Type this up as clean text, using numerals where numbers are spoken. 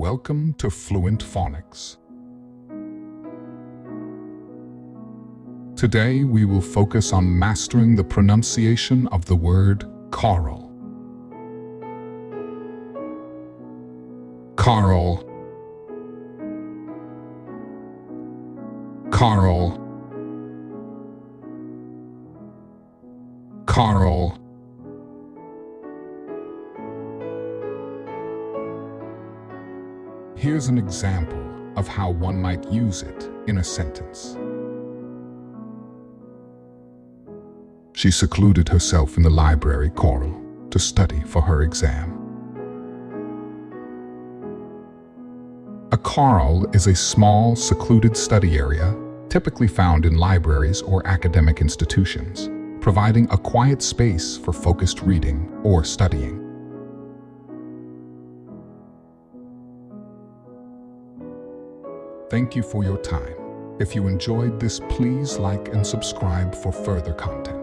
Welcome to Fluent Phonics. Today we will focus on mastering the pronunciation of the word Carrel. Carrel. Carrel. Carrel. Here's an example of how one might use it in a sentence. She secluded herself in the library, Carrel, to study for her exam. A carrel is a small, secluded study area typically found in libraries or academic institutions, providing a quiet space for focused reading or studying. Thank you for your time. If you enjoyed this, please like and subscribe for further content.